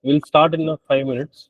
We'll start in 5 minutes.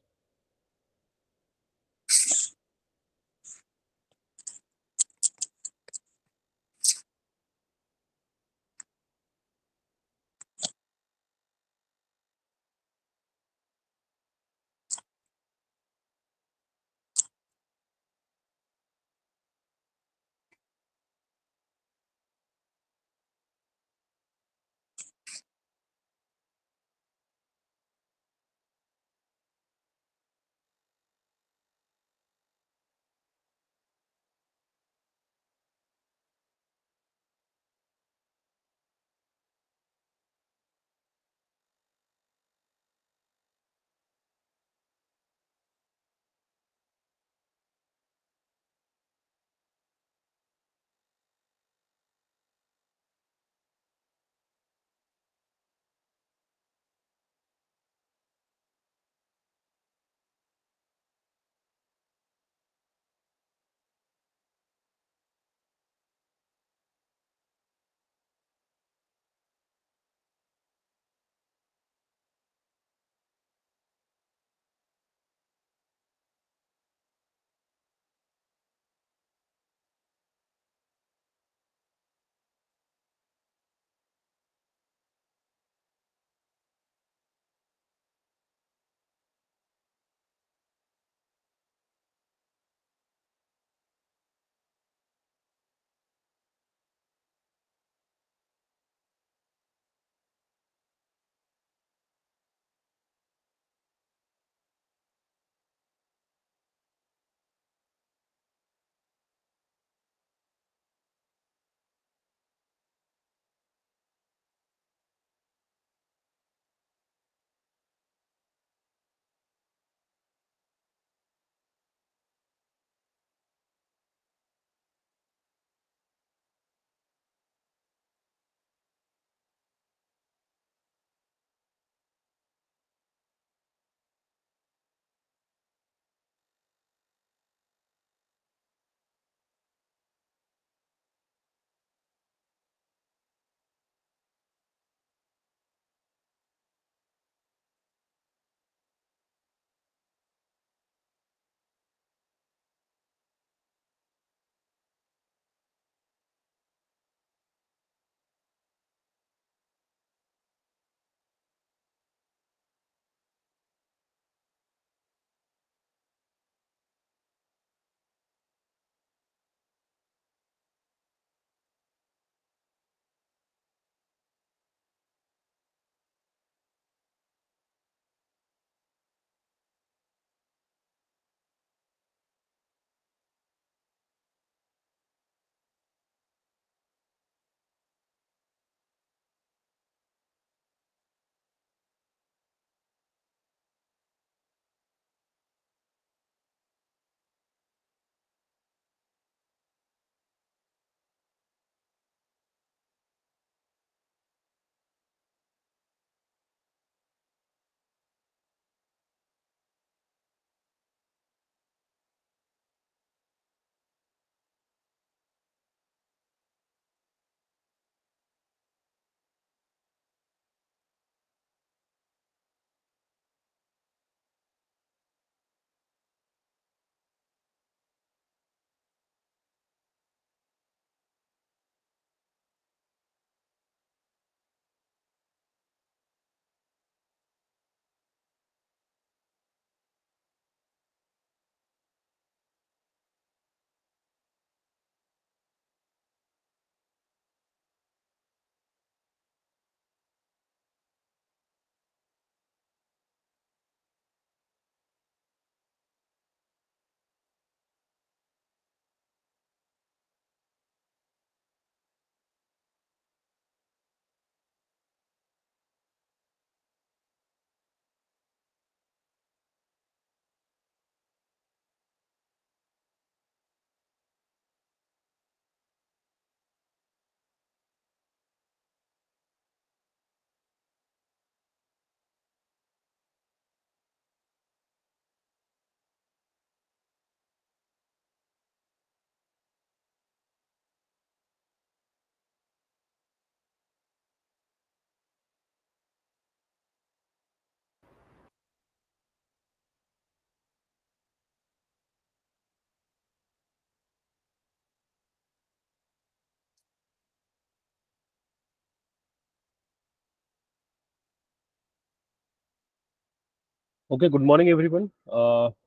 Okay, good morning, everyone.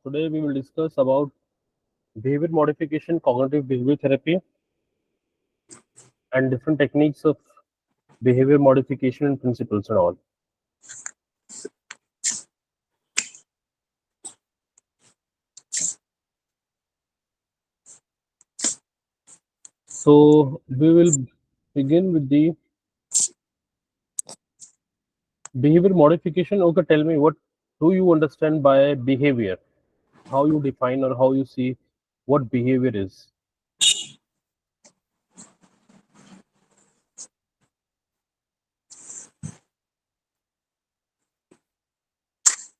Today we will discuss about behavior modification, cognitive behavior therapy, and different techniques of behavior modification and principles and all. So we will begin with the behavior modification. Okay, tell me what do you understand by behavior? How you define or how you see what behavior is?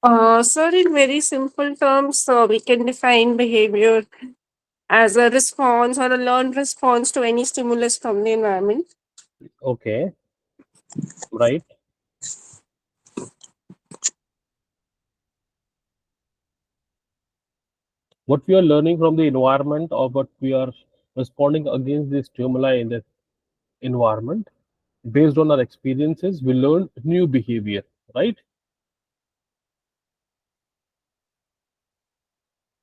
Sir, in very simple terms, we can define behavior as a response or a learned response to any stimulus from the environment. Okay, right. What we are learning from the environment or what we are responding against the stimuli in the environment. Based on our experiences, we learn new behavior, right?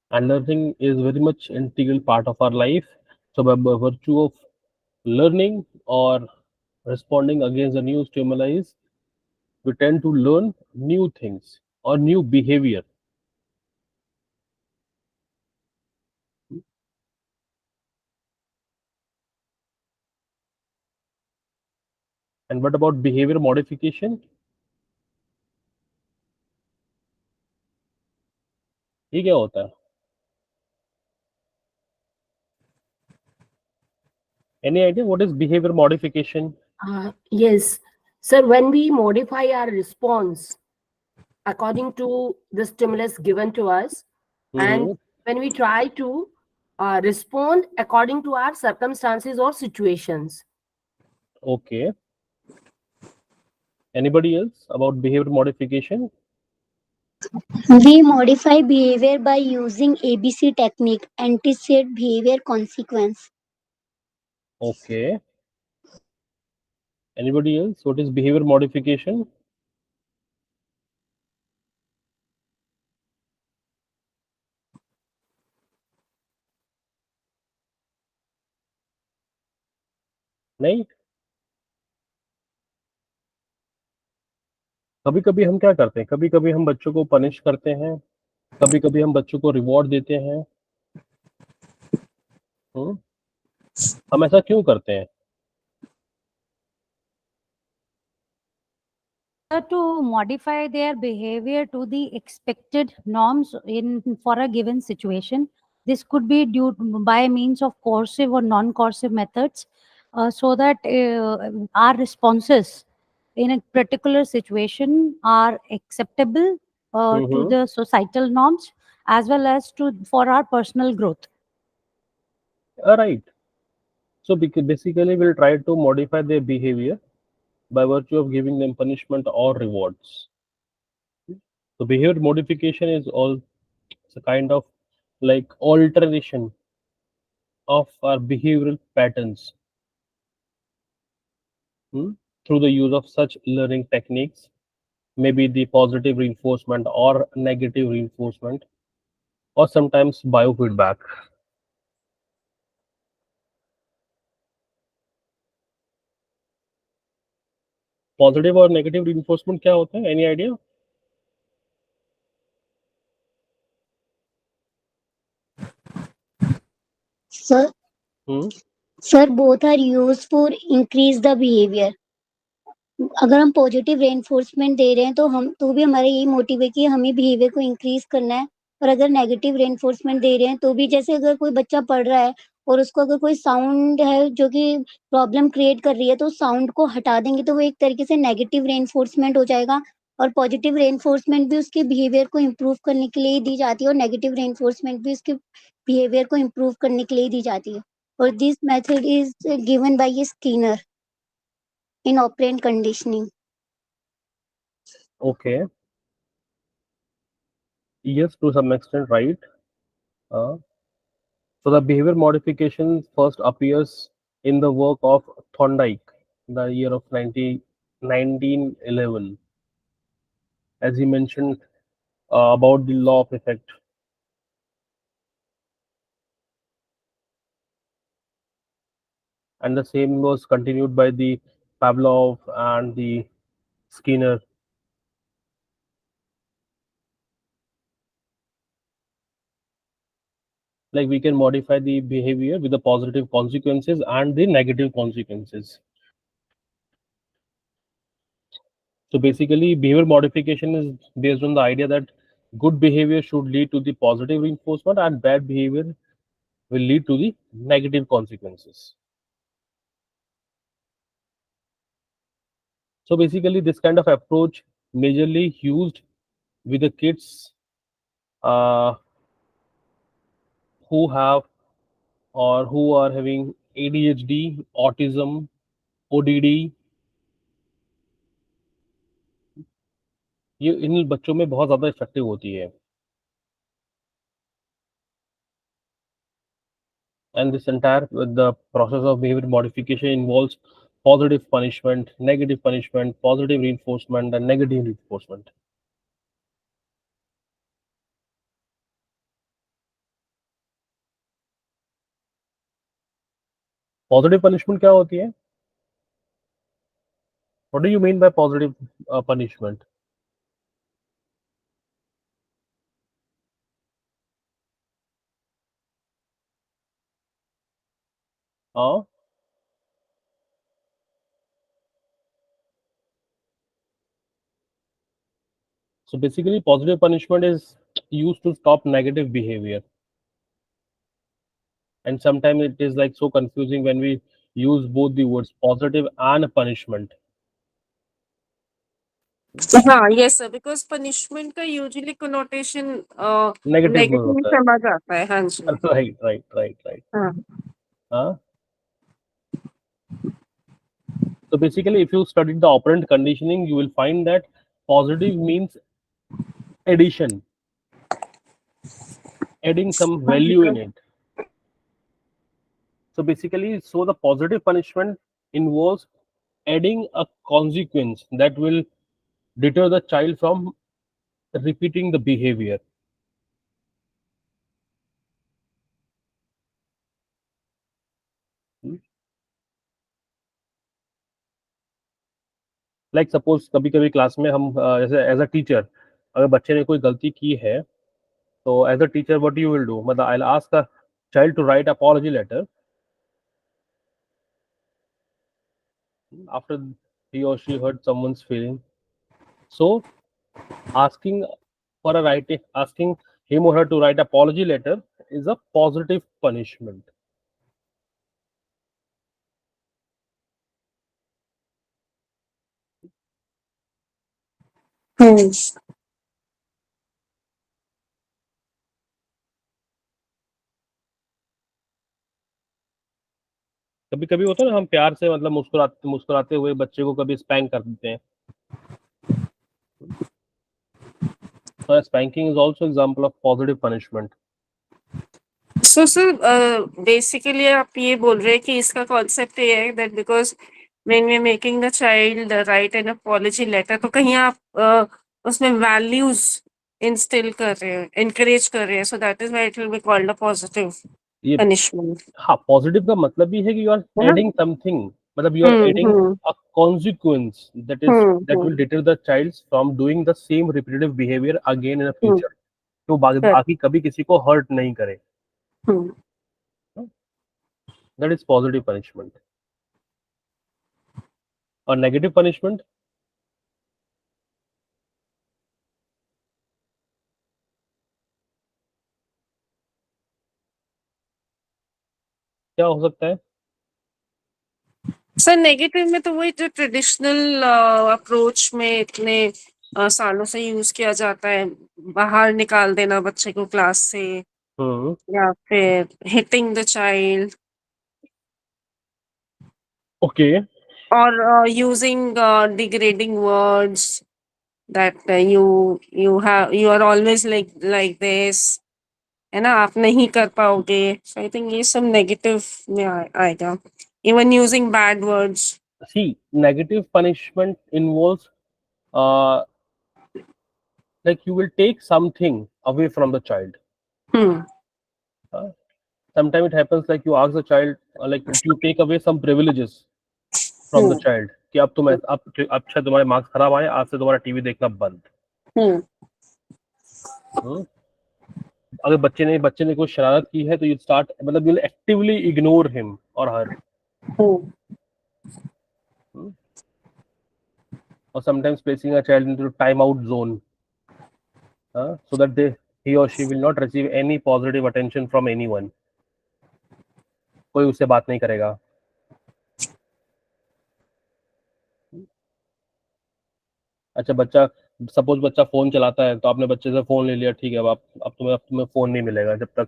And learning is very much integral part of our life. So by virtue of learning or responding against the new stimuli, we tend to learn new things or new behavior. And what about behavior modification? ये क्या होता है? Any idea what is behavior modification? Yes. Sir, when we modify our response according to the stimulus given to us, and Mm-hmm. when we try to respond according to our circumstances or situations. Okay. Anybody else about behavior modification? We modify behavior by using ABC technique, anticipate behavior consequence. Okay. Anybody else? What is behavior modification? नहीं. कभी कभी हम क्या करते हैं, कभी कभी हम बच्चों को पनिश करते हैं, कभी कभी हम बच्चों को रिवॉर्ड देते हैं. हम्म, हम ऐसा क्यों करते हैं? To modify their behavior to the expected norms in for a given situation. This could be due by means of coercive or non-coercive methods, so that our responses in a particular situation are acceptable to Mm-hmm. the societal norms as well as to for our personal growth. All right. So basically, we'll try to modify their behavior by virtue of giving them punishment or rewards. So behavior modification is all it's a kind of like alteration of our behavioral patterns, hmm, through the use of such learning techniques, maybe the positive reinforcement or negative reinforcement, or sometimes biofeedback. Positive और negative reinforcement क्या होता है? Any idea? Sir, hmm. sir, both are used for increase the behavior. अगर हम positive reinforcement दे रहे हैं तो हम तो भी हमारा यही मोटिव है कि हमें बिहेवियर को इंक्रीज करना है। और अगर नेगेटिव रेनफोर्समेंट दे रहे हैं तो भी जैसे अगर कोई बच्चा पढ़ रहा है और उसको अगर कोई साउंड है जो कि प्रॉब्लम क्रिएट कर रही है तो साउंड को हटा देंगे तो वो एक तरीके से नेगेटिव रेनफोर्समेंट हो जाएगा। और पॉजिटिव रेनफोर्समेंट भी उसके बिहेवियर को इम्प्रूव करने के लिए ही दी जाती है और नेगेटिव रेनफोर्समेंट भी उसके बिहेवियर को इम्प्रूव करने के लिए ही दी जाती है। और this method is given by Skinner in operant conditioning. Okay. Yes, to some extent, right. Uh, so the behavior modification first appears in the work of Thorndike in the year of 1911. As he mentioned, about the law of effect. And the same was continued by the Pavlov and the Skinner. Like we can modify the behavior with the positive consequences and the negative consequences. So basically, behavior modification is based on the idea that good behavior should lead to the positive reinforcement and bad behavior will lead to the negative consequences. So basically, this kind of approach majorly used with the kids who have or who are having ADHD, autism, ODD. ये इन बच्चों में बहुत ज़्यादा effective होती है. And this entire the process of behavior modification involves positive punishment, negative punishment, positive reinforcement, and negative reinforcement. Positive punishment क्या होती है? What do you mean by positive punishment? So basically, positive punishment is used to stop negative behavior. And sometimes it is like so confusing when we use both the words positive and punishment. हाँ yes sir, because punishment का usually connotation Negative में negative होता है. समझ आता है. हाँ जी. Right. हाँ. Huh? So basically, if you study the operant conditioning, you will find that positive means addition, adding some value in it. So basically, so the positive punishment involves adding a consequence that will deter the child from repeating the behavior. Like suppose कभी कभी class में हम जैसे as a teacher अगर बच्चे ने कोई गलती की है तो as a teacher what you will do मतलब I will ask the child to write apology letter after he or she hurt someone's feeling. So asking asking him or her to write apology letter is a positive punishment. कभी कभी होता है ना हम प्यार से मतलब मुस्कुराते मुस्कुराते हुए बच्चे को कभी स्पैंक कर देते हैं. So spanking is also example of positive punishment. So sir, basically आप ये बोल रहे हैं कि इसका concept ये है that because when we are making the child write an apology letter, तो कहीं आप उसमें values instill कर रहे हैं, encourage कर रहे हैं, so that is why it will be called a positive ये punishment. हाँ पॉजिटिव का मतलब ही है कि यू आर है ना? एडिंग समथिंग मतलब you are adding hmm. a consequence that will deter the child from doing the same repetitive behavior again in the future. तो Correct. बाकी कभी किसी को हर्ट नहीं करे. हम्म. That is positive punishment. और negative punishment क्या हो सकता है? सर नेगेटिव में तो वही जो ट्रेडिशनल अप्रोच में इतने सालों से यूज किया जाता है, बाहर निकाल देना बच्चे को क्लास से या फिर हिटिंग द चाइल्ड ओके और using degrading words that you are always like this, है ना, आप नहीं कर पाओगे. सो आई थिंक ये सब नेगेटिव में आएगा. Even using bad words. see negative punishment involves like you will take something away from the child. Hmm. Sometimes it happens like you ask the child, like you take away some privileges from the Hmm. child कि अब तुम अब अच्छा तुम्हारे marks खराब आए, आज से तुम्हारा टीवी देखना बंद. Hmm. हम्म? अगर बच्चे ने कोई शरारत की है तो यू स्टार्ट, मतलब यू एक्टिवली इग्नोर हिम और हर. Hmm. Or sometimes placing a child into time out zone, so that he or she will not receive any positive attention from anyone. कोई उससे बात नहीं करेगा. अच्छा बच्चा, सपोज बच्चा फोन चलाता है तो आपने बच्चे से फोन ले लिया, ठीक है, अब तुम्हें फोन नहीं मिलेगा जब तक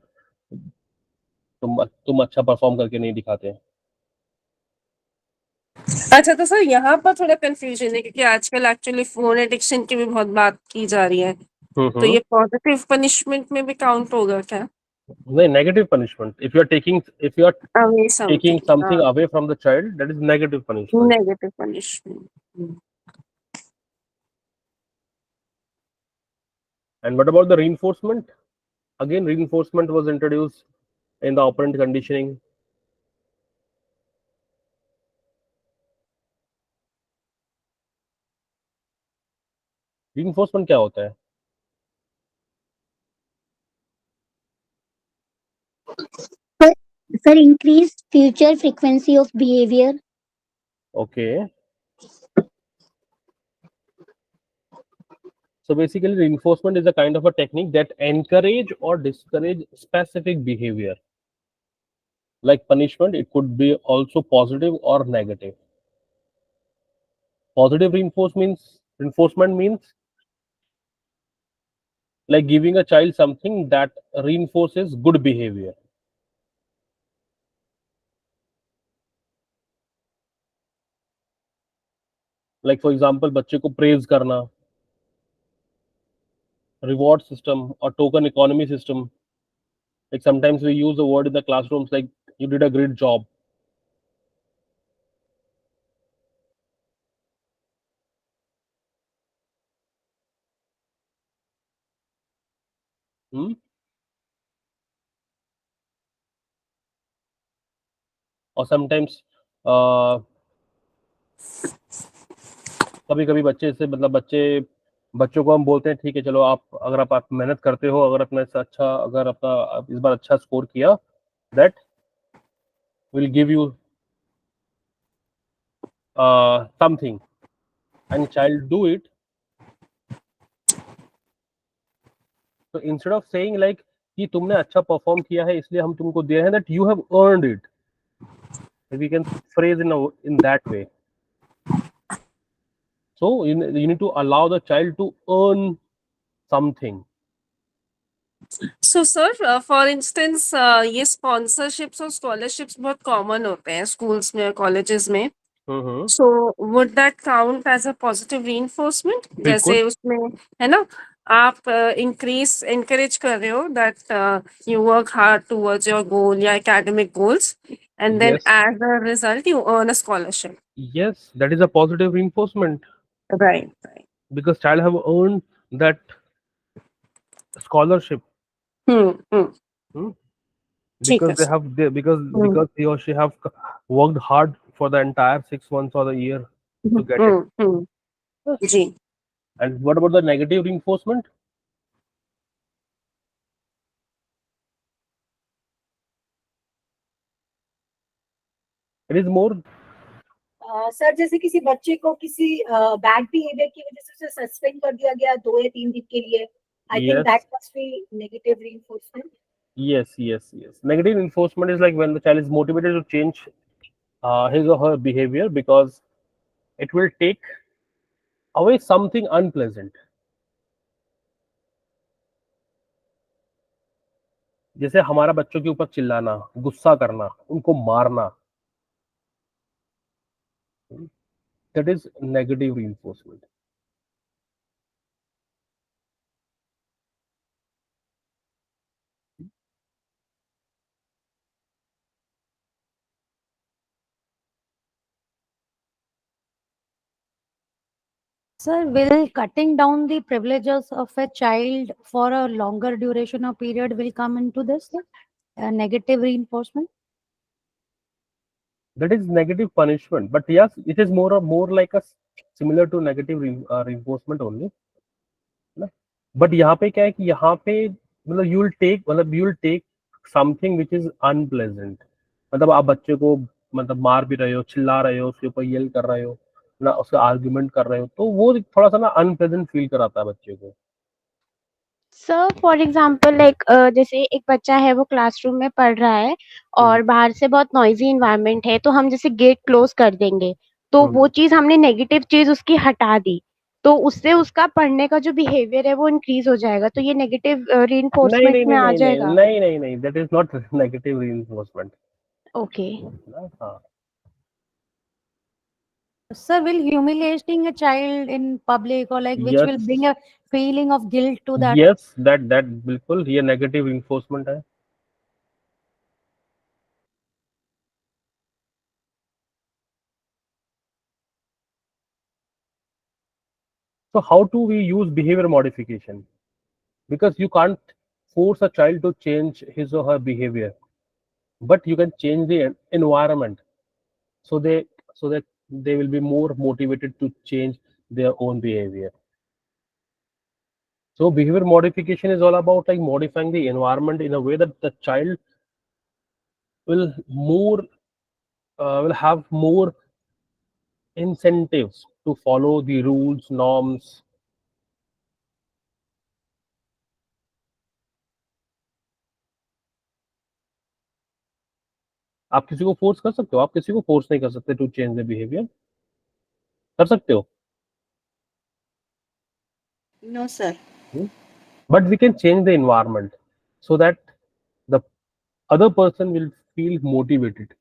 तुम अच्छा परफॉर्म करके नहीं दिखाते. अच्छा, तो सर यहाँ पर थोड़ा कंफ्यूजन है क्योंकि आजकल एक्चुअली फोन एडिक्शन की भी बहुत बात की जा रही है, तो ये पॉजिटिव पनिशमेंट में भी काउंट होगा क्या? नहीं, negative punishment. If you are away taking something, something away from the child, that is negative punishment. Negative punishment. And what about the reinforcement? Again, reinforcement was introduced in the operant conditioning. Reinforcement क्या होता है? Sir, increase future frequency of behavior. Okay. So basically, reinforcement is a kind of a technique that encourage or discourage specific behavior. Like punishment, it could be also positive or negative. Positive reinforcement means like giving a child something that reinforces good behavior. Like for example, बच्चे को praise करना, reward system or token economy system. Like sometimes we use the word in the classrooms like you did a great job. Hmm? Or sometimes कभी कभी बच्चे से, मतलब बच्चों को हम बोलते हैं ठीक है चलो, अगर आप मेहनत करते हो, अगर अपना इस बार अच्छा स्कोर किया, that will give you something, and child do it. तो इंस्टेड ऑफ सेइंग लाइक कि तुमने अच्छा परफॉर्म किया है इसलिए हम तुमको दिए हैं, that you have earned it, we can phrase in that way. So you need to allow the child to earn something. So sir, for instance ये स्पॉन्सरशिप्स और स्कॉलरशिप्स बहुत कॉमन होते हैं स्कूल्स में और कॉलेजेस में. Hmm. So would that count as a positive reinforcement? बिल्कुल. जैसे उसमें है ना, आप encourage कर रहे हो that you work hard towards your goal या academic goals, and then Yes. as a result you earn a scholarship. Yes, that is a positive reinforcement, Right. because child have earned that scholarship. Hmm. Hmm? ठीक Because है they sir. have they, because he or she have worked hard for the entire 6 months or the year to get it. जी. And what about the negative reinforcement? It is more. Sir जैसे किसी बच्चे को किसी bad behaviour की वजह से उसे सस्पेंड कर दिया गया 2 या 3 दिन के लिए, I think Yes. That must be negative reinforcement. Yes. Negative reinforcement is like when the child is motivated to change his or her behavior because it will take away something unpleasant. जैसे हमारा बच्चों के ऊपर चिल्लाना, गुस्सा करना, उनको मारना, that is negative reinforcement. Sir, will cutting down the privileges of a child for a longer duration or period will come into this negative reinforcement? That is negative punishment, but yes, it is more like a similar to negative reinforcement only ना. But यहाँ पे क्या है कि यहाँ पे मतलब you will take something which is unpleasant, मतलब आप बच्चे को मतलब मार भी रहे हो, चिल्ला रहे हो, उसके ऊपर येल कर रहे हो ना, उसका आर्ग्यूमेंट कर रहे हो, तो वो थोड़ा सा ना अनप्लेजेंट फील कराता है बच्चे को. सर फॉर एग्जाम्पल लाइक जैसे एक बच्चा है वो क्लासरूम में पढ़ रहा है और बाहर से बहुत नॉइजी इन्वायरमेंट है, तो हम जैसे गेट क्लोज कर देंगे तो वो चीज हमने नेगेटिव चीज उसकी हटा दी, तो उससे उसका पढ़ने का जो बिहेवियर है वो इंक्रीज हो जाएगा, तो ये नेगेटिव नहीं रीइंफोर्समेंट नहीं में नहीं आ नहीं जाएगा. नहीं नहीं नहीं, that is not negative reinforcement okay. ना. हाँ. Sir, will humiliating a child in public or like which will Yes. bring a feeling of guilt to that? Yes, that बिल्कुल ये नेगेटिव reinforcement है. So how do we use behavior modification? Because you can't force a child to change his or her behavior, but you can change the environment so that they will be more motivated to change their own behavior. So behavior modification is all about like modifying the environment in a way that the child will will have more incentives to follow the rules, norms. आप किसी को force कर सकते हो, आप किसी को force नहीं कर सकते टू चेंज द बिहेवियर. कर सकते हो, No, sir. but we can change the environment so that the other person will feel motivated.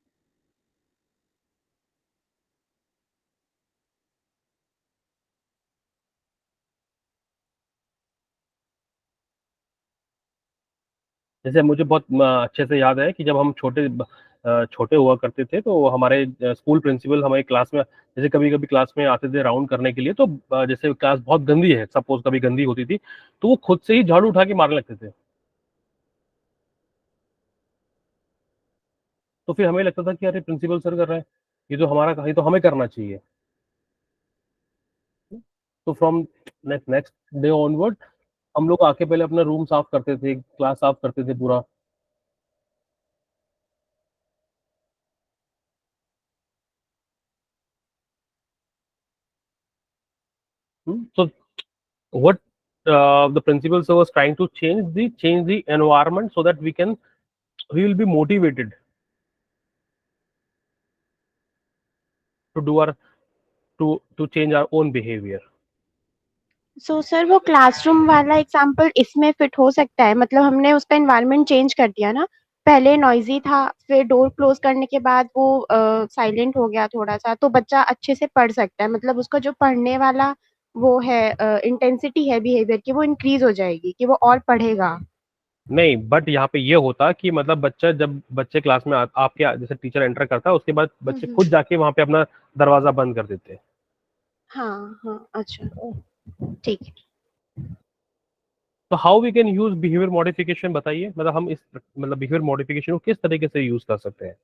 जैसे मुझे बहुत अच्छे से याद है कि जब हम छोटे हुआ करते थे तो हमारे स्कूल प्रिंसिपल हमारी क्लास में जैसे कभी कभी क्लास में आते थे राउंड करने के लिए, तो जैसे क्लास बहुत गंदी है, सपोज कभी गंदी होती थी, तो वो खुद से ही झाड़ू उठा के मारने लगते थे. तो फिर हमें लगता था कि अरे प्रिंसिपल सर कर रहे हैं, ये तो हमें करना चाहिए. तो फ्रॉम नेक्स्ट डे ऑनवर्ड हम लोग आके पहले अपना रूम साफ करते थे, क्लास साफ करते थे पूरा. So what the principal sir was trying to change the environment so that we will be motivated to do our to change our own behavior. So sir वो क्लासरूम वाला एग्जाम्पल इसमें फिट हो सकता है, मतलब हमने उसका एनवायरनमेंट चेंज कर दिया ना, पहले नॉइजी था, फिर डोर क्लोज करने के बाद वो साइलेंट हो गया थोड़ा सा, तो बच्चा अच्छे से पढ़ सकता है, मतलब उसका जो पढ़ने वाला वो है इंटेंसिटी है बिहेवियर की वो इंक्रीज हो जाएगी कि वो और पढ़ेगा. नहीं, बट यहाँ पे ये होता कि मतलब जब बच्चे क्लास में आपके जैसे टीचर एंटर करता है उसके बाद बच्चे खुद जाके वहां पे अपना दरवाजा बंद कर देते हैं. हाँ हाँ अच्छा ठीक है. तो how we can use behaviour modification, बताइए, मतलब हम इस मतलब बिहेवियर मॉडिफिकेशन को किस तरीके से यूज कर सकते हैं.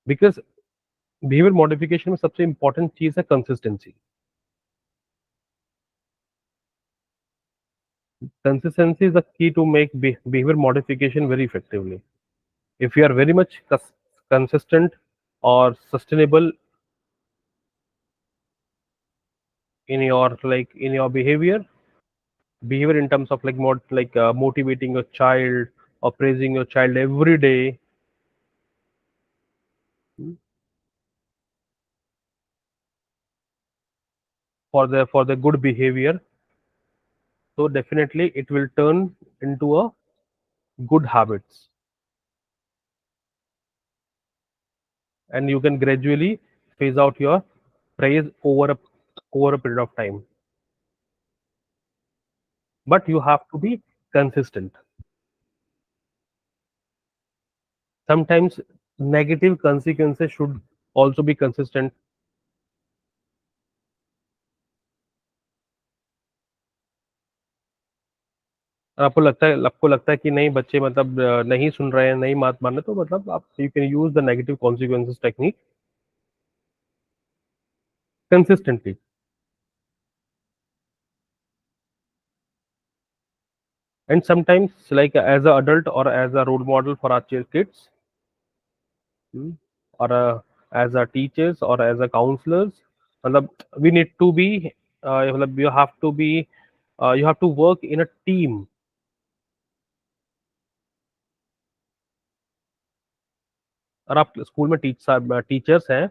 बिकॉज बिहेवियर मॉडिफिकेशन में सबसे इंपॉर्टेंट चीज है consistency. Consistency is the key to make behavior modification very effectively. If you are very much consistent or sustainable in your behavior in terms of motivating your child or praising your child every day, for the good behavior, so definitely it will turn into a good habits, and you can gradually phase out your praise over a period of time, but you have to be consistent. Sometimes negative consequences should also be consistent. और आपको लगता है कि नहीं बच्चे मतलब नहीं सुन रहे हैं, नहीं बात मान रहे, तो मतलब आप you can use the negative consequences technique consistently. And sometimes, like as an adult or as a role model for our kids, or as a teachers or as a counselors, मतलब we need to be मतलब you have to work in a team. और आप school में teachers हैं,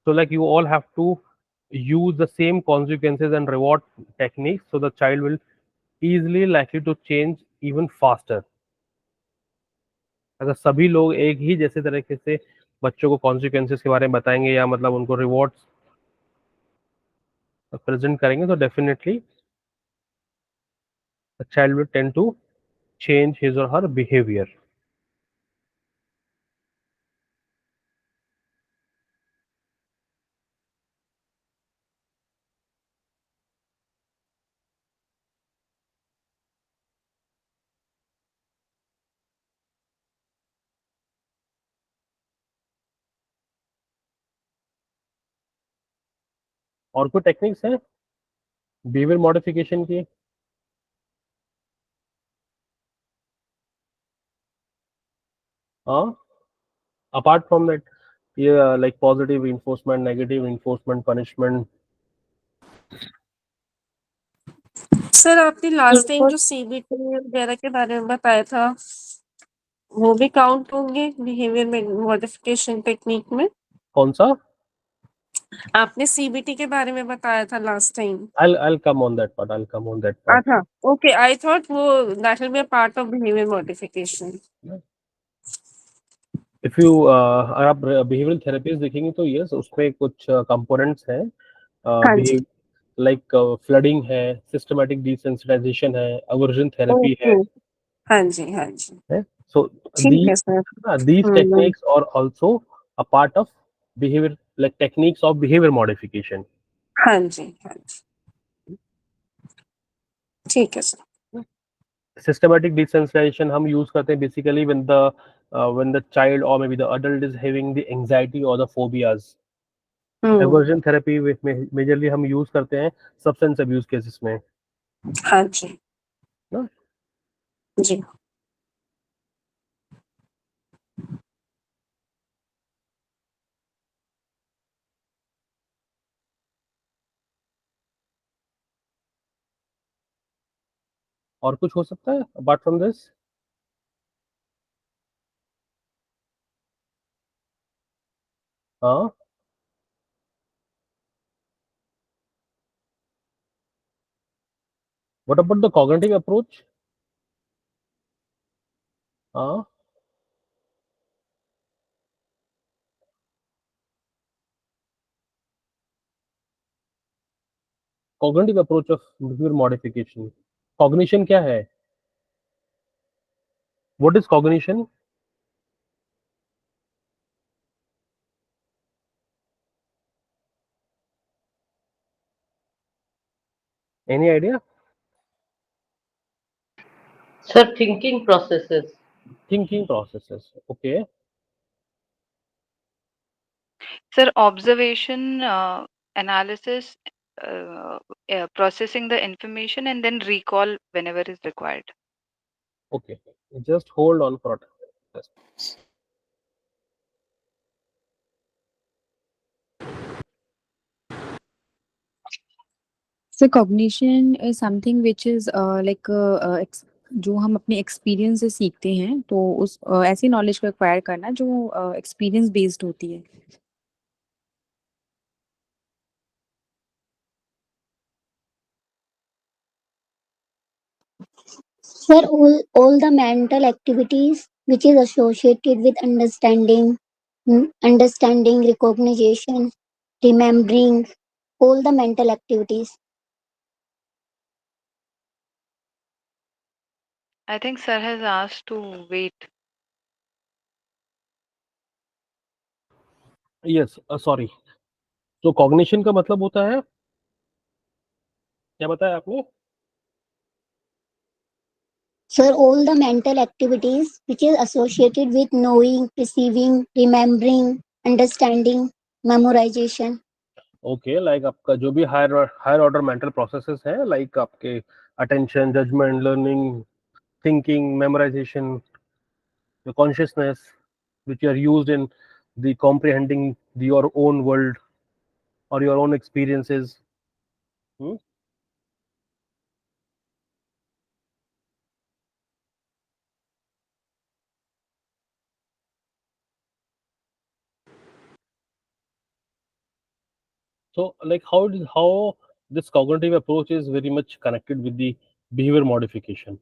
so like you all have to use the same consequences and reward techniques so the child will easily likely to change even faster. अगर सभी लोग एक ही जैसे तरीके से बच्चों को कॉन्सिक्वेंसेस के बारे में बताएंगे या मतलब उनको रिवॉर्ड्स प्रेजेंट करेंगे तो definitely the child will tend to change his or her behaviour. और कोई टेक्निक्स है बिहेवियर मॉडिफिकेशन की? हाँ, अपार्ट फ्रॉम दैट ये like positive reinforcement, negative reinforcement, punishment. Sir आपने लास्ट टाइम जो सीबीटी वगैरह के बारे में बताया था, वो भी काउंट होंगे बिहेवियर में मॉडिफिकेशन टेक्निक में? कौन सा? आपने सीबीटी के बारे में बताया था last time. I'll come on that part. I'll come on that part. अच्छा, ओके, आई थॉट वो that will be a part of behaviour modification. If you अगर आप बिहेवियरल थेरेपीज देखेंगे तो यस उसमें कुछ कंपोनेंट्स हैं. हाँ जी. लाइक फ्लडिंग है, सिस्टमैटिक डिसेंसिटाइजेशन है, अवर्जन थेरेपी है. ओके. हाँ जी, हाँ जी. So ठीक है sir. these techniques are also a part of behavior, like techniques of behavior modification. हाँ जी, हाँ जी. ठीक है सर. Systematic desensitization हम use करते हैं basically when the child or maybe the adult is having the anxiety or the phobias. Aversion therapy with majorly हम use करते हैं substance abuse cases में. हाँ जी. ना? जी. और कुछ हो सकता है apart from this? हाँ. What about the cognitive approach? हाँ. Cognitive approach of behavior modification. Cognition क्या है? What is cognition? Any idea? Sir, thinking processes. Thinking processes. Okay. Sir, observation, analysis, processing the information, and then recall whenever is required. Okay. Just hold on for a time. So cognition is something which is जो हम अपने experience से सीखते हैं, तो उस ऐसी knowledge को एक्वायर करना जो एक्सपीरियंस बेस्ड होती है. Sir, all the mental activities which is associated with understanding, recognition, remembering, all the mental activities. I think sir has asked to wait yes, sorry. तो कॉग्निशन का मतलब होता है, क्या बताया आपने? Sir, all the mental activities which is associated with knowing, perceiving, remembering, understanding, memorization. Okay, like आपका जो भी हायर ऑर्डर मेंटल प्रोसेसेस हैं, लाइक आपके attention, judgement, learning, thinking, memorization, the consciousness which are used in the comprehending your own world or your own experiences. Hmm? So like how this cognitive approach is very much connected with the behavior modification.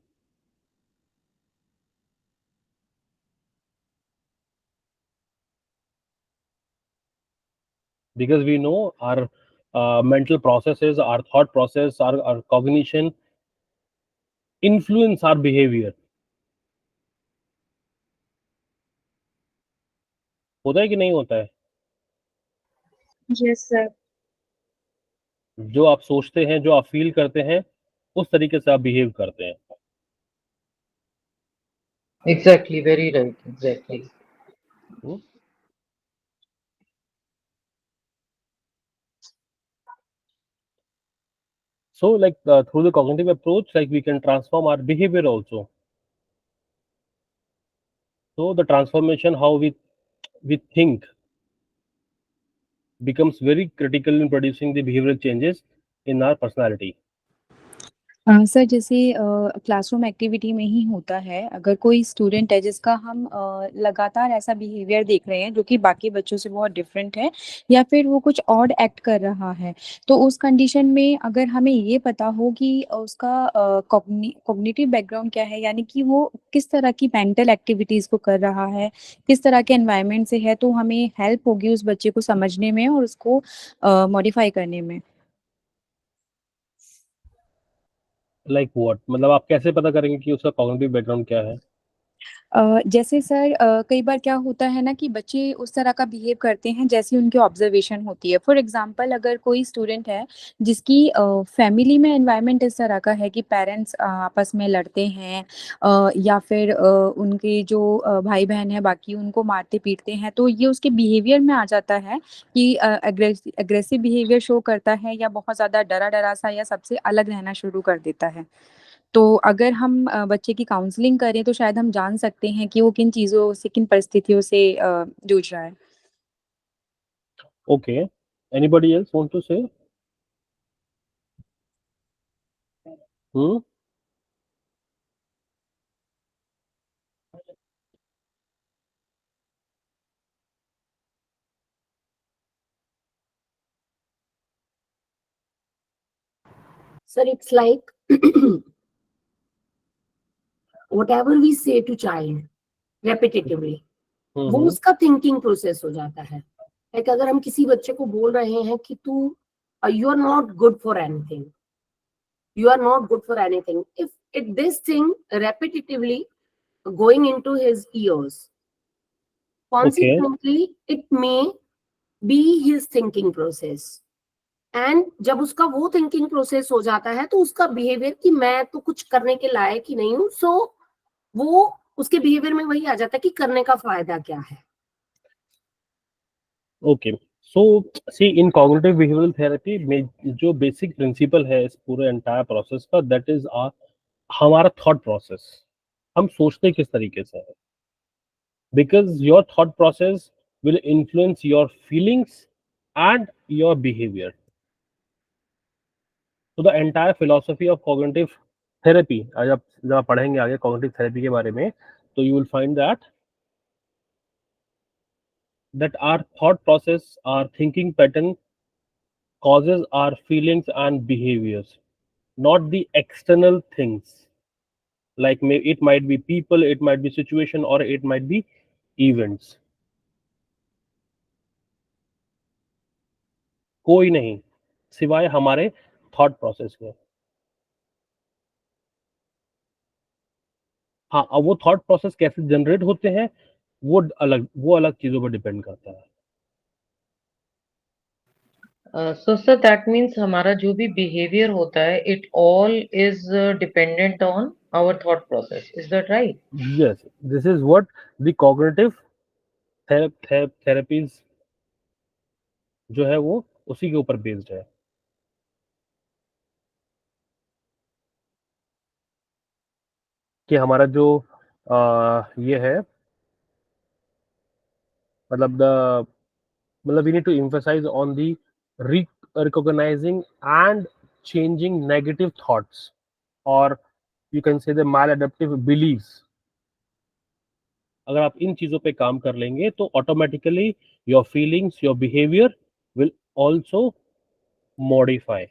Because we know our mental processes, our thought process, our cognition influence our behavior. होता है कि नहीं होता है? Yes, sir. जो आप सोचते हैं, जो आप फील करते हैं, उस तरीके से आप बिहेव करते हैं. Exactly, very right. Exactly. Hmm? So like through the cognitive approach, like we can transform our behavior also. So the transformation how we think becomes very critical in producing the behavioral changes in our personality. Sir जैसे classroom activity में ही होता है, अगर कोई student है जिसका हम लगातार ऐसा बिहेवियर देख रहे हैं जो कि बाकी बच्चों से बहुत डिफरेंट है, या फिर वो कुछ ऑड एक्ट कर रहा है, तो उस कंडीशन में अगर हमें ये पता हो कि उसका कॉग्निटिव बैकग्राउंड क्या है, यानी कि वो किस तरह की मेंटल एक्टिविटीज को कर रहा है, किस तरह के एनवायरनमेंट से है, तो हमें हेल्प होगी उस बच्चे को समझने में और उसको मॉडिफाई करने में। लाइक व्हाट, मतलब आप कैसे पता करेंगे कि उसका कॉग्निटिव बैकग्राउंड क्या है? जैसे सर कई बार क्या होता है ना कि बच्चे उस तरह का बिहेव करते हैं जैसी उनकी ऑब्जर्वेशन होती है। फॉर एग्जांपल अगर कोई स्टूडेंट है जिसकी फैमिली में एनवायरनमेंट इस तरह का है कि पेरेंट्स आपस में लड़ते हैं, या फिर उनके जो भाई बहन है बाकी उनको मारते पीटते हैं, तो ये उसके बिहेवियर में आ जाता है कि एग्रेसिव बिहेवियर शो करता है या बहुत ज़्यादा डरा डरा सा या सबसे अलग रहना शुरू कर देता है। तो अगर हम बच्चे की काउंसलिंग करें तो शायद हम जान सकते हैं कि वो किन चीज़ों से, किन परिस्थितियों से जूझ रहा है। Okay, anybody else want to say? Hmm? Sir, it's like whatever we say to child repetitively, वो उसका थिंकिंग प्रोसेस हो जाता है. लाइक अगर हम किसी बच्चे को बोल रहे हैं कि तू you are not good for anything, you are not good for anything, if this thing repetitively going into his ears, consequently it may be his thinking process. And जब उसका वो थिंकिंग प्रोसेस हो जाता है तो उसका बिहेवियर कि मैं तो कुछ करने के लायक ही नहीं हूँ, सो वो उसके बिहेवियर में वही आ जाता है कि करने का फायदा क्या है. Okay, so see in cognitive behavioural therapy में जो बेसिक प्रिंसिपल है इस पूरे एंटायर प्रोसेस का, दैट इज हमारा थॉट प्रोसेस. हम सोचते किस तरीके से है, because your thought process will influence your feelings and your behaviour. तो the entire philosophy of cognitive therapy, आज आप जब आप पढ़ेंगे आगे कॉग्निटिव थेरेपी के बारे में, तो you will find that our thought process, our thinking pattern causes our feelings and behaviors, not the external things. Like it might be people, it might be situation, or it might be events. कोई नहीं सिवाय हमारे thought process के. हाँ, अब वो thought process कैसे generate होते हैं वो अलग चीजों पर डिपेंड करता है. So sir, that means हमारा जो भी behavior होता है, it all is dependent on our thought process. Is that right? Yes, this is what the cognitive therapies जो है वो उसी के ऊपर बेस्ड है. कि हमारा जो ये है मतलब we need to emphasize on the recognizing and changing negative thoughts, or you can say the maladaptive beliefs. अगर आप इन चीजों पे काम कर लेंगे तो automatically your feelings, your behaviour will also modify.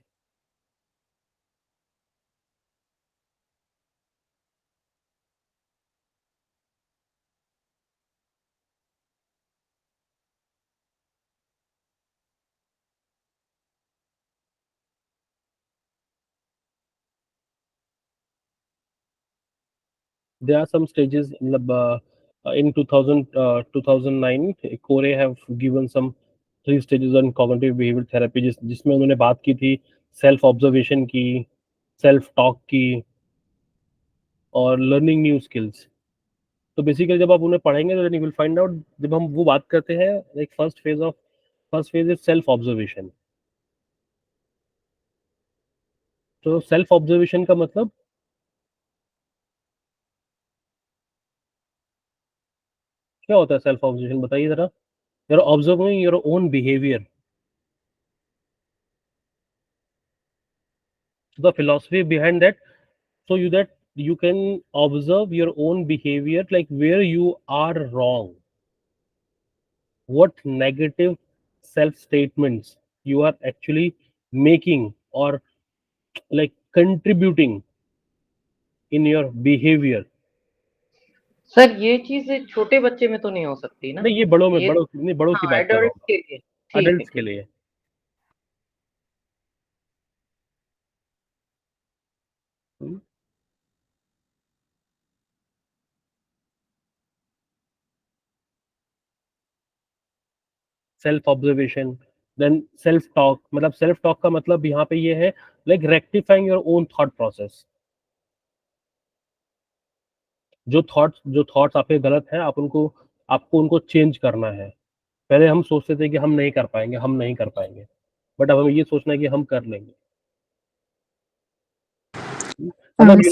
There are some stages in 2009 कोरे have given some 3 stages on cognitive behavioral therapy जिसमें उन्होंने बात की थी सेल्फ ऑब्जर्वेशन की, सेल्फ टॉक की और लर्निंग न्यू स्किल्स. तो बेसिकली जब आप उन्हें पढ़ेंगे तो यू विल फाइंड आउट, जब हम वो बात करते हैं like first phase is self observation. तो सेल्फ ऑब्जर्वेशन का मतलब क्या होता है? सेल्फ ऑब्जर्वेशन बताइए जरा. You are observing your own behaviour. The philosophy behind that, so you can observe your own behavior, like where you are wrong, what negative self statements you are actually making or like contributing in your behavior. Sir ये चीज छोटे बच्चे में तो नहीं हो सकती ना? नहीं, ये बड़ों में बड़ों की बात कर रहा एडल्ट हूँ, के लिए. अडल्ट्स के लिए. Self observation, then self talk. मतलब सेल्फ टॉक का मतलब यहाँ पे ये है like rectifying your own thought process. जो थॉट्स आपके गलत हैं, आपको उनको चेंज करना है. पहले हम सोचते थे कि हम नहीं कर पाएंगे, बट अब हमें ये सोचना है कि हम कर लेंगे. मतलब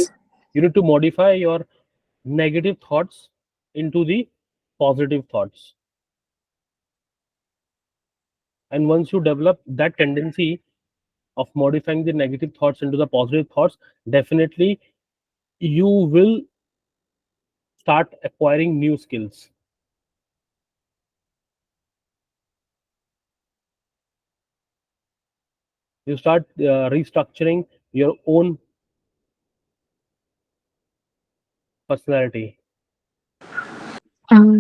you need to modify your negative thoughts into the positive thoughts. And once you develop that tendency of modifying the negative thoughts into the positive thoughts, definitely you will start acquiring new skills. You start restructuring your own personality.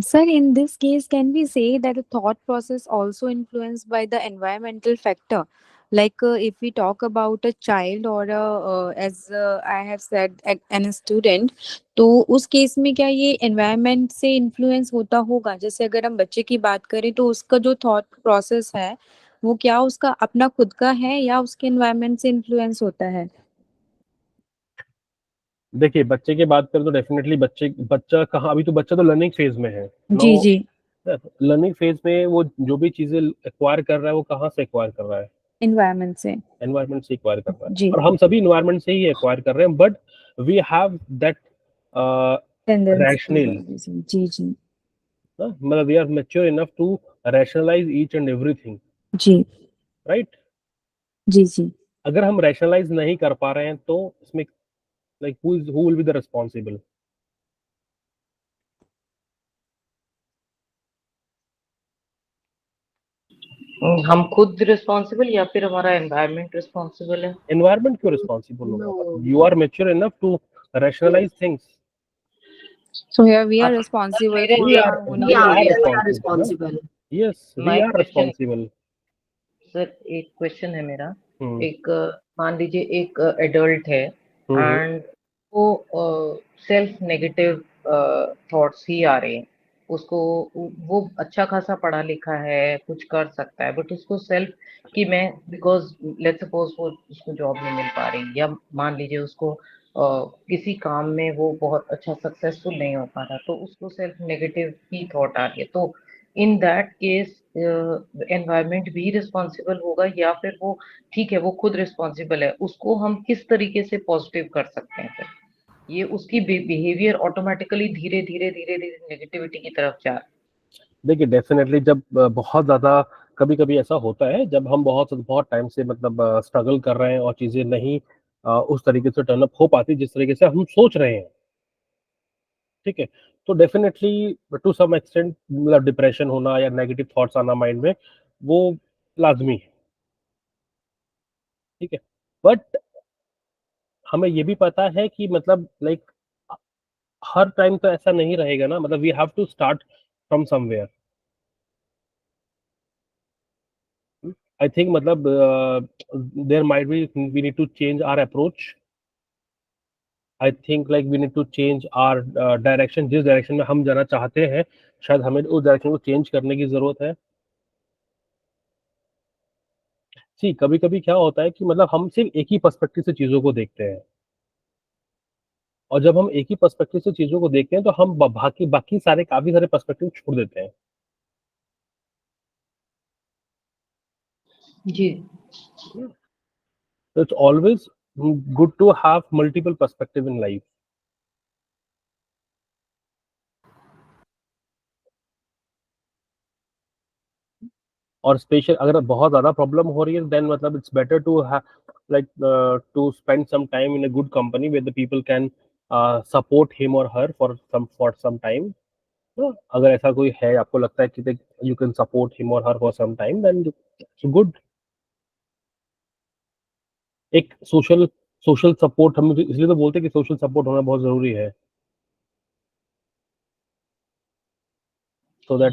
Sir, in this case, can we say that the thought process also influenced by the environmental factor? Like if we talk about a child or as I have said, an student, तो उस case में क्या ये environment से influence होता होगा? जैसे अगर हम बच्चे की बात करें तो उसका जो thought process है, वो क्या उसका अपना खुद का है या उसके environment से influence होता है? देखिए, बच्चे की बात करें तो डेफिनेटली बच्चा कहाँ, अभी तो बच्चा तो लर्निंग फेज में है. जी जी. लर्निंग फेज में वो जो भी चीजें एक्वायर कर रहा है वो कहाँ से एक्वायर कर रहा है? एनवायरनमेंट से एक्वायर कर रहा है. जी. और हम सभी एनवायरनमेंट से ही एक्वायर कर रहे हैं, but we have that rational. जी जी. मतलब we are mature enough to rationalise each and everything. जी. राइट. जी जी. अगर हम रैशनलाइज नहीं कर पा रहे हैं तो इसमें like who will be the responsible? हम खुद रिस्पॉन्सिबल या फिर हमारा एनवायरनमेंट रिस्पॉन्सिबल है? एनवायरनमेंट क्यों रिस्पांसिबल होगा? You are mature enough to rationalise things. So here we are responsible for our own we are behavior. responsible. Yes, we are responsible. Sir एक question है मेरा. एक मान लीजिए एक एडल्ट है एंड वो सेल्फ नेगेटिव थॉट्स ही आ रहे हैं उसको वो अच्छा खासा पढ़ा लिखा है, कुछ कर सकता है, बट उसको सेल्फ कि मैं बिकॉज लेट्स सपोज वो उसको जॉब नहीं मिल पा रही, या मान लीजिए उसको किसी काम में वो बहुत अच्छा सक्सेसफुल नहीं हो पा रहा, तो उसको सेल्फ नेगेटिव ही थॉट आ रही है, तो इन दैट केस एनवायरनमेंट भी रिस्पॉन्सिबल होगा, या फिर वो ठीक है वो खुद रिस्पॉन्सिबल है, उसको हम किस तरीके से पॉजिटिव कर सकते हैं? फिर ये उसकी बिहेवियर ऑटोमेटिकली धीरे धीरे धीरे धीरे नेगेटिविटी की तरफ जा रहा है। देखिए डेफिनेटली जब बहुत ज़्यादा कभी कभी ऐसा होता है, जब हम बहुत टाइम से मतलब स्ट्रगल कर रहे हैं और चीज़ें नहीं उस तरीके से टर्न अप हो पाती जिस तरीके से हम सोच रहे हैं, ठीक है, तो डेफिनेटली टू सम एक्सटेंट मतलब डिप्रेशन होना या नेगेटिव थॉट्स आना माइंड में वो लाजमी है, ठीक है, बट हमें ये भी पता है कि मतलब लाइक हर टाइम तो ऐसा नहीं रहेगा ना, मतलब we have to start from somewhere. I think मतलब there might be we need to change our approach. I think like we need to change our direction, जिस डायरेक्शन में हम जाना चाहते हैं शायद हमें उस डायरेक्शन को चेंज करने की जरूरत है। सी कभी कभी क्या होता है कि मतलब हम सिर्फ एक ही पर्सपेक्टिव से चीजों को देखते हैं, और जब हम एक ही पर्सपेक्टिव से चीजों को देखते हैं तो हम बाकी बाकी सारे काफी सारे पर्सपेक्टिव छोड़ देते हैं। जी So it's always good to have multiple perspective in life. और स्पेशल अगर बहुत ज्यादा प्रॉब्लम हो रही है देन मतलब it's better to like to spend some time in a good company where the people can support him और her for some time. अगर ऐसा कोई है आपको लगता है कि यू कैन सपोर्ट हिम और her for some time then it's good. एक सोशल सोशल सपोर्ट हम इसलिए तो बोलते हैं कि सोशल सपोर्ट होना बहुत जरूरी है, so that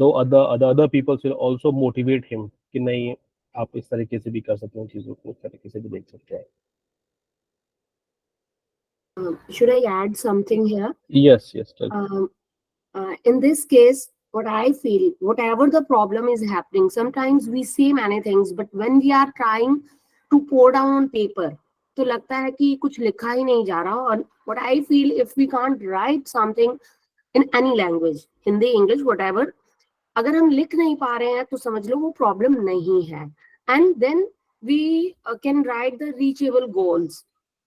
दो other people will also motivate him कि नहीं आप इस तरीके से भी कर सकते हैं, चीजों को इस तरीके से भी देख सकते हैं। Should I add something here? Yes, tell me. In this case, what I feel, whatever the problem is happening, sometimes we say many things, but when we are trying to pour down on paper, तो लगता है कि कुछ लिखा ही नहीं जा रहा। और what I feel, if we can't write something in any language, Hindi, English, whatever, अगर हम लिख नहीं पा रहे हैं तो समझ लो वो प्रॉब्लम नहीं है। And then we can write the reachable goals,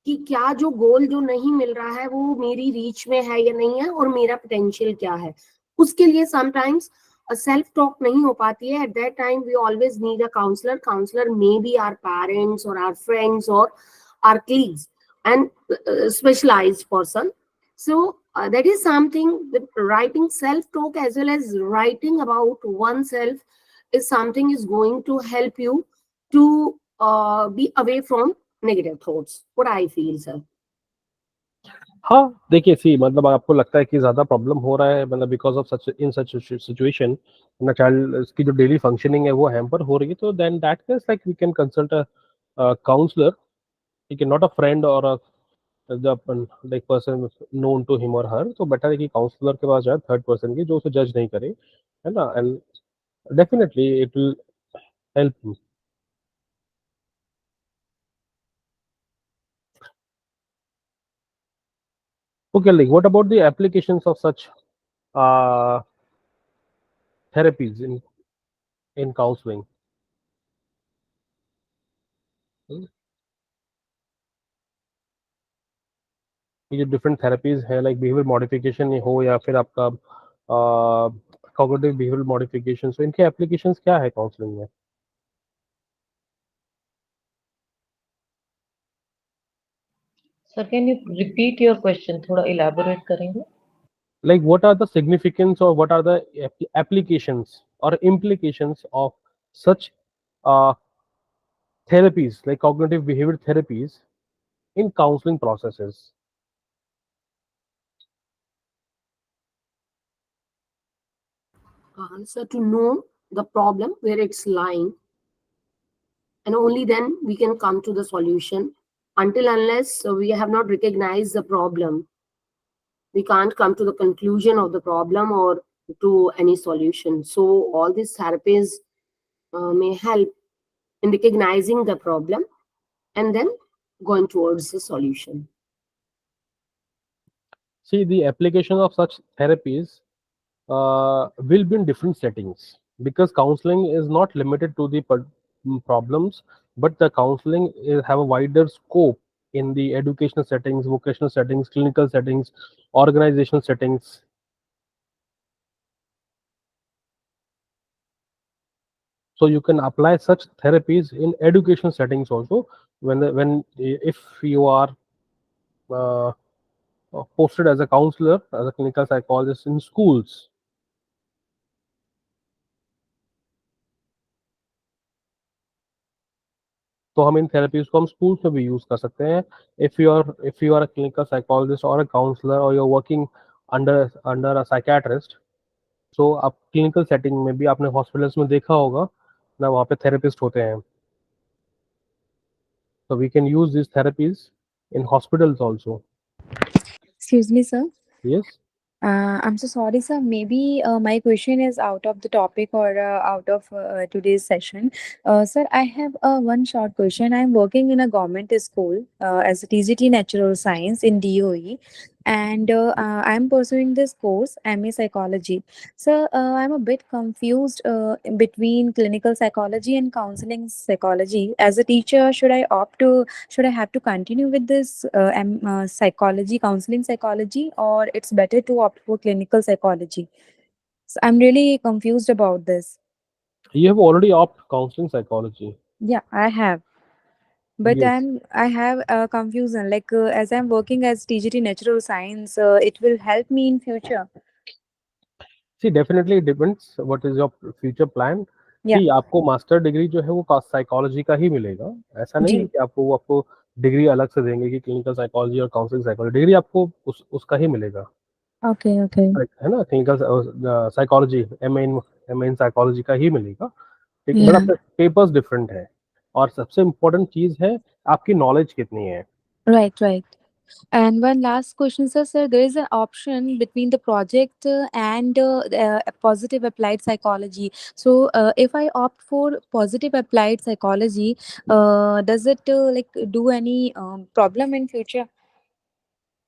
कि क्या जो गोल जो नहीं मिल रहा है वो मेरी रीच में है या नहीं है, और मेरा पोटेंशियल क्या है। उसके लिए समटाइम्स सेल्फ टॉक नहीं हो पाती है। At that time we always need a counsellor. Counsellor may be our parents और आवर फ्रेंड्स और our colleagues and specialized person. So that is something that writing self-talk as well as writing about oneself is something is going to help you to be away from negative thoughts. What I feel, sir. हाँ देखिए सी मतलब आपको लगता है कि ज्यादा problem हो रहा है मतलब because of such in such situation ना चाइल्ड की जो डेली फंक्शनिंग है वो हैम्पर हो रही है, तो then that case like we can consult a counsellor, ठीक है, नॉट अ फ्रेंड और like person known to him और हर। तो बेटर है कि काउंसलर के पास जाए, थर्ड पर्सन की, जो उसे जज नहीं करे, है ना, and definitely it will help. Okay, like what about the applications of such therapies in counseling? ये जो डिफरेंट थेरेपीज है लाइक बिहेवियर मॉडिफिकेशन हो या फिर आपका कॉग्निटिव बिहेवियर मॉडिफिकेशन, तो इनके एप्लीकेशंस क्या है काउंसलिंग में? Sir can you repeat your question, थोड़ा इलैबोरेट करेंगे? Like what are the significance or what are the applications or implications of such uh, therapies like cognitive behavior therapies in counseling processes? So to know the problem where it's lying, and only then we can come to the solution. Until unless we have not recognized the problem, we can't come to the conclusion of the problem or to any solution. So all these therapies may help in recognizing the problem and then going towards the solution. See, the application of such therapies will be in different settings, because counseling is not limited to the problems, but the counseling have a wider scope in the educational settings, vocational settings, clinical settings, organizational settings. So you can apply such therapies in education settings also, when if you are uh, posted as a counselor, as a clinical psychologist in schools. तो हम इन therapies को हम schools में भी use कर सकते हैं. If you are a clinical psychologist और अ काउंसलर, और you are working under under a psychiatrist, so आप क्लिनिकल सेटिंग में भी आपने हॉस्पिटल्स में देखा होगा ना, वहाँ पे थेरेपिस्ट होते हैं. So we can use these therapies in hospitals also. Excuse me, sir. Yes. I'm so sorry, sir. Maybe my question is out of the topic or out of today's session. Sir, I have one short question. I'm working in a government school as a TGT Natural Science in DOE, and I'm pursuing this course, MA Psychology. So I'm a bit confused between clinical psychology and counseling psychology. As a teacher, should I have to continue with this psychology, counseling psychology, or it's better to opt for clinical psychology? So I'm really confused about this. You have already opted counseling psychology. Yeah, I have. But Yes. I have a confusion. Like as I'm working as TGT Natural Science, it will help me in future. See, definitely it depends what is your future plan. Yeah. See, आपको master degree जो है वो psychology का ही मिलेगा. ऐसा नहीं है जी. कि आपको डिग्री अलग से देंगे कि क्लिनिकल साइकोलॉजी और काउंसलिंग साइकोलॉजी. डिग्री आपको उसका ही मिलेगा, Okay. Okay. है ना. Clinical psychology, M in psychology का ही मिलेगा. ठीक है, बट Yeah. आपके पेपर्स डिफरेंट है. और सबसे इम्पोर्टेंट चीज है आपकी नॉलेज कितनी है. Right. Right. And one last question, sir. Sir, there is an option between the project and positive applied psychology. So, if I opt for positive applied psychology, does it like do any problem in future?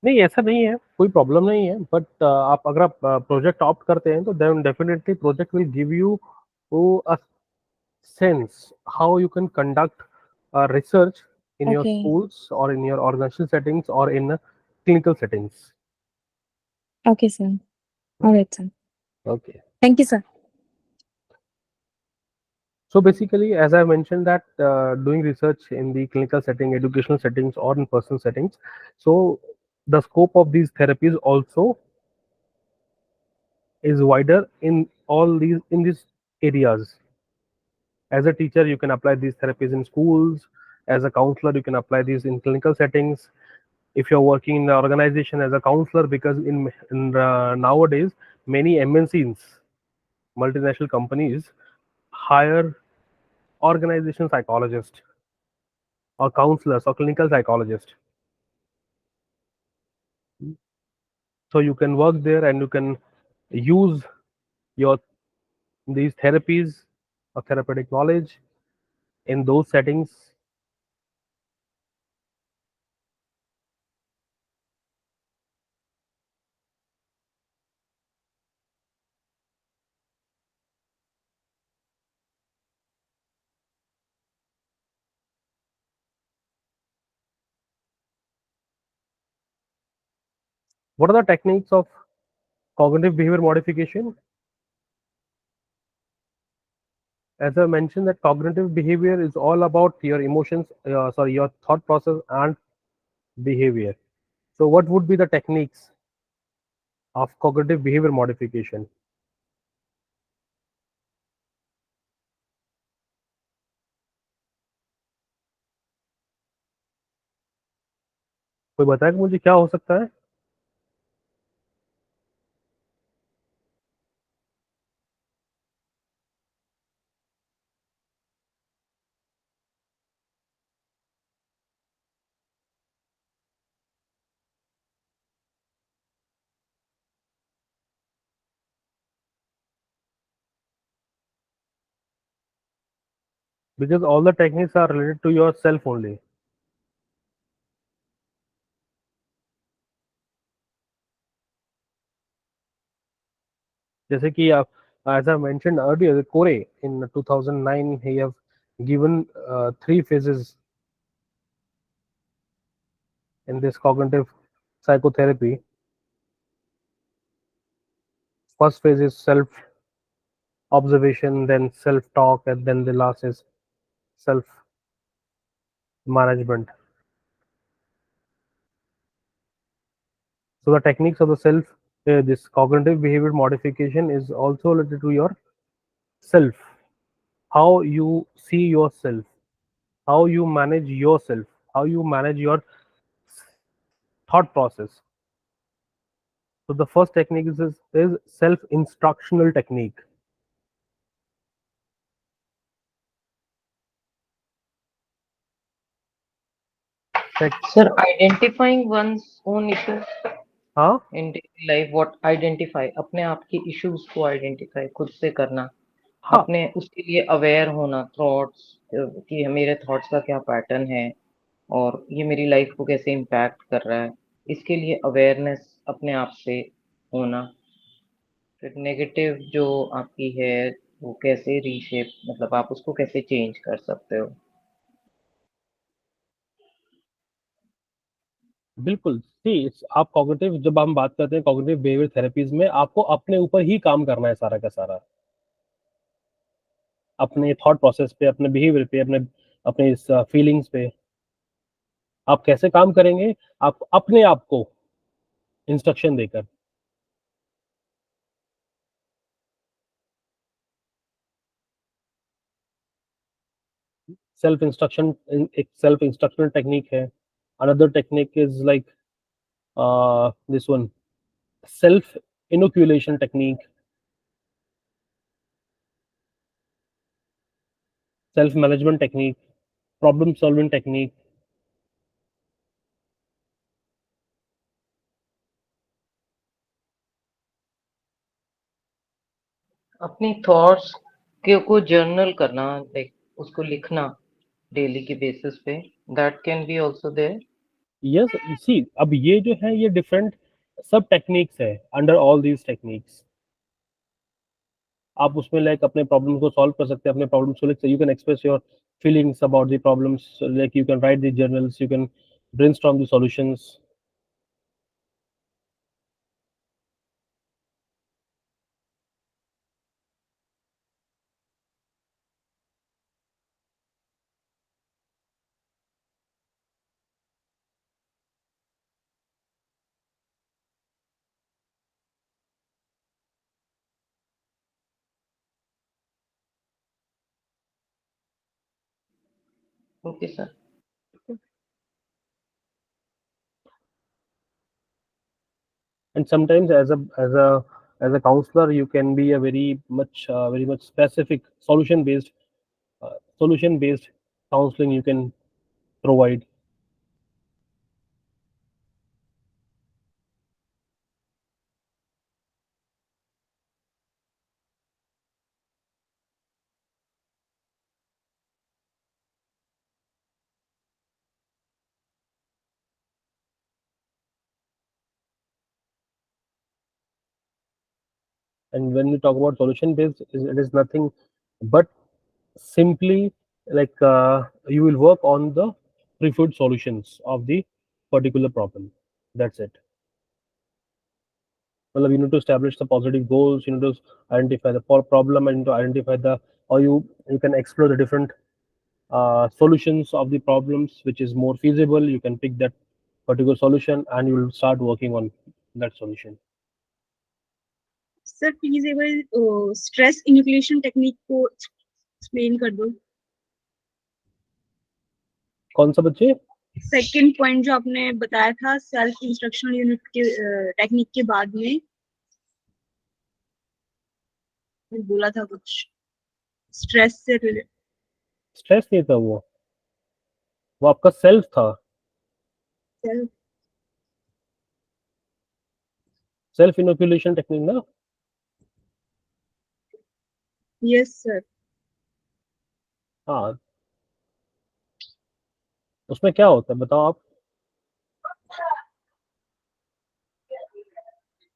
नहीं, ऐसा नहीं है, कोई problem नहीं है. But आप अगर आप प्रोजेक्ट ऑप्ट करते हैं तो then definitely project will give you a sense how you can conduct research in your Okay. schools or in your organizational settings or in clinical settings. Okay, sir. All right, sir. Okay. Thank you, sir. So basically, as I mentioned that doing research in the clinical setting, educational settings, or in personal settings, so the scope of these therapies also is wider in these areas. As a teacher, you can apply these therapies in schools. As a counselor, you can apply these in clinical settings. If you're working in the organization as a counselor, because in nowadays many MNCs, multinational companies, hire organization psychologists or counselors or clinical psychologists. So you can work there and you can use your these therapies or therapeutic knowledge in those settings. What are the techniques of cognitive behavior modification? As I mentioned, that cognitive behavior is all about your emotions, your thought process and behavior. So what would be the techniques of cognitive behavior modification? कोई बताएगा मुझे क्या हो सकता है? because all the techniques are related to yourself only. जैसे कि आप, as I mentioned earlier, Corey in 2009 he have given 3 phases in this cognitive psychotherapy. First phase is self observation, then self talk, and then the last is self management. So the techniques of the self, this cognitive behavior modification is also related to your self, how you see yourself, how you manage yourself, how you manage your thought process. So the first technique is self instructional technique. Sir, identifying one's own issues हाँ in daily life, what identify, अपने आप की issues को identify खुद से करना, हाँ अपने उसके लिए aware होना, thoughts कि मेरे thoughts का क्या pattern है और ये मेरी life को कैसे impact कर रहा है, इसके लिए awareness अपने आप से होना। फिर negative जो आपकी है वो कैसे reshape, मतलब आप उसको कैसे change कर सकते हो। बिल्कुल। सी आप कॉग्निटिव, जब हम बात करते हैं कॉग्निटिव बिहेवियर थेरेपीज में, आपको अपने ऊपर ही काम करना है सारा का सारा, अपने थॉट प्रोसेस पे, अपने बिहेवियर पे, अपने अपने इस फीलिंग्स पे। आप कैसे काम करेंगे? आप अपने आप को इंस्ट्रक्शन देकर। सेल्फ इंस्ट्रक्शन एक सेल्फ इंस्ट्रक्शनल टेक्निक है। Another technique is like this one, self inoculation technique, self management technique, problem solving technique. अपनी थॉट्स को जर्नल करना, लाइक उसको लिखना डेली के बेसिस पे, that can be also there. Yes, see अब ये जो है ये डिफरेंट सब टेक्निक्स है अंडर ऑल दीज टेक्निक्स। आप उसमें लाइक अपने प्रॉब्लम को सॉल्व कर सकते हैं, अपने प्रॉब्लम्स को लिख, you can express your feelings about the problems, like you can write the journals, you can brainstorm the solutions. Okay sir. And sometimes as a counselor you can be a very much specific solution based counseling you can provide. And when we talk about solution based, it is nothing but simply like you will work on the preferred solutions of the particular problem. That's it. Well, you need to establish the positive goals, you need to identify the problem, and to identify the, or you can explore the different solutions of the problems which is more feasible. You can pick that particular solution and you will start working on that solution. Sir please एक बार stress इन्यूक्लेशन technique को explain कर दो। कौन सा बच्चे? Second point जो आपने बताया था सेल्फ इंस्ट्रक्शनल यूनिट के टेक्निक के बाद में बोला था कुछ स्ट्रेस से रिलेटेड। स्ट्रेस नहीं था वो आपका सेल्फ था, सेल्फ इनोक्यूलेशन टेक्निक ना। Yes sir. हाँ, उसमें क्या होता है बताओ आप।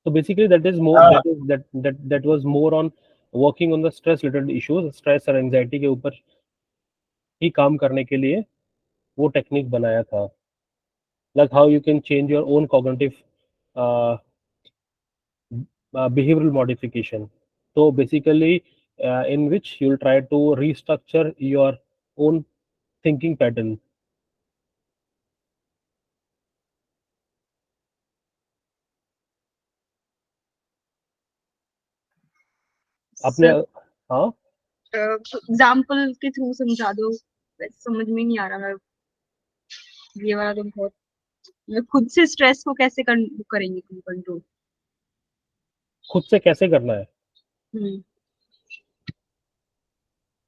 So basically that is more that was more on working on the stress related issues, stress और एंजाइटी के ऊपर ही काम करने के लिए वो टेक्निक बनाया था, like how you can change your own cognitive behavioral modification. So basically in which you'll try to restructure your own thinking pattern. अपने हाँ एग्जाम्पल के थ्रू समझा दो, वैसे समझ में नहीं आ रहा। मैं ये वाला तो बहुत, मैं खुद से स्ट्रेस को कैसे करेंगे कंट्रोल। खुद से कैसे करना है?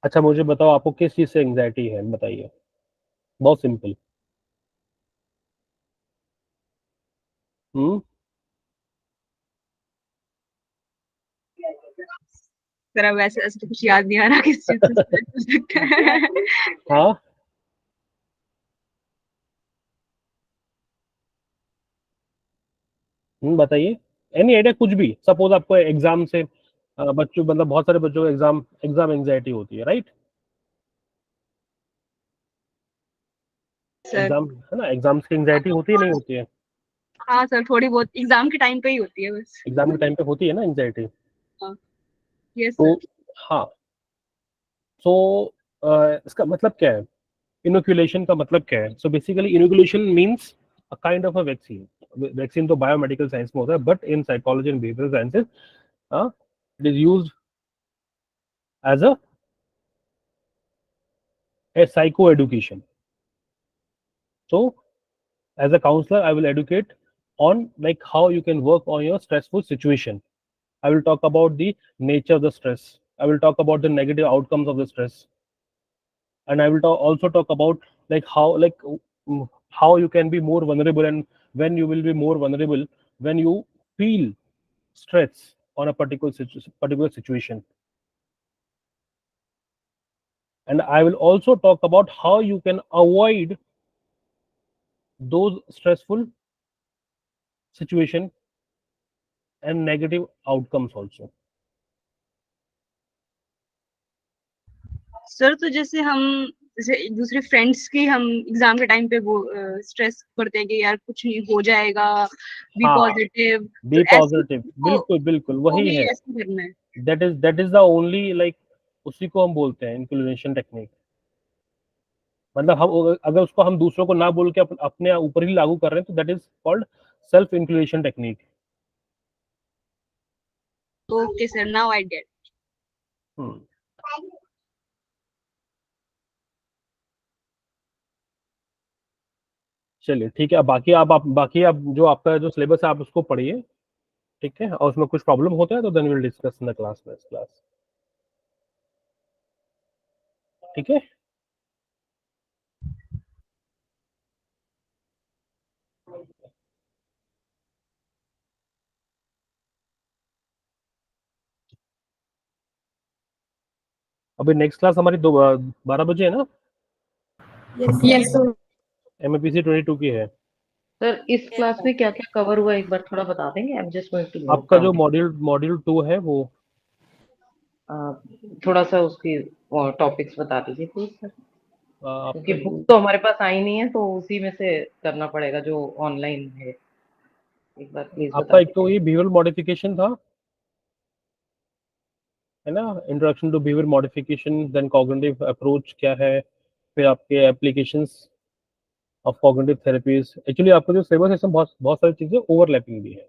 अच्छा मुझे बताओ आपको किस चीज से एंजाइटी है, बताइए। बहुत सिंपल। जरा वैसे ऐसे तो कुछ याद नहीं आ रहा किस चीज से stress हो सकता है। हाँ बताइए। एनी आइडिया, कुछ भी। सपोज आपको एग्जाम से बच्चों मतलब बहुत सारे बच्चों को एग्जाम एंजाइटी होती है, राइट? सर एग्जाम है ना, एग्जाम्स की एंजाइटी होती है नहीं होती है? हाँ सर, थोड़ी बहुत एग्जाम के टाइम पे ही होती है बस। एग्जाम के टाइम पे होती है ना एंजाइटी। यस तो सर। हाँ, सो इसका मतलब क्या है? इनोक्यूलेशन का मतलब क्या है? So basically inoculation means a kind of a vaccine. Vaccine तो बायोमेडिकल साइंस में होता है, but in psychology and behavioural sciences it is used as a psycho education. So as a counselor I will educate on like how you can work on your stressful situation. I will talk about the nature of the stress. I will talk about the negative outcomes of the stress, and I will also talk about like how you can be more vulnerable, and when you will be more vulnerable when you feel stress on a particular situation. And I will also talk about how you can avoid those stressful situation and negative outcomes also. Sir तो जैसे हम जैसे दूसरे friends की हम exam के time पे वो स्ट्रेस करते हैं कि यार कुछ नहीं हो जाएगा, बी हाँ, पॉजिटिव, बी तो ऐसे पॉजिटिव, बिल्कुल बिल्कुल वो वही भी है। ऐसे करना है। That is the only like, उसी को हम बोलते हैं इंक्लूनेशन टेक्निक। मतलब हम अगर उसको हम दूसरों को ना बोल के अपने ऊपर ही लागू कर रहे हैं तो that is called self inoculation technique. Okay sir, now I get. चलिए ठीक है। अब बाकी आप जो आपका जो सिलेबस है आप उसको पढ़िए, ठीक है? और उसमें कुछ प्रॉब्लम होता है तो then will discuss in the class next class, ठीक है? अभी नेक्स्ट क्लास हमारी 12 बजे है ना? Yes sir. MAPC 22 की है। सर इस क्लास में क्या क्या कवर हुआ एक बार थोड़ा बता देंगे? I am just going to note आपका जो डाउन। मॉड्यूल 2 है वो थोड़ा सा उसकी टॉपिक्स बता दीजिए प्लीज सर, क्योंकि आपका बुक तो हमारे पास आई नहीं है तो उसी में से करना पड़ेगा जो ऑनलाइन है। एक बार प्लीज बता एक तो दीजिए। ये बिहेवियरल मॉडिफिकेशन था, है ना? Introduction to behaviour modification, then cognitive approach क्या है, फिर आपके applications of cognitive therapies. Actually आपका जो सिलेबस है इसमें बहुत बहुत सारी चीजें ओवरलैपिंग भी है।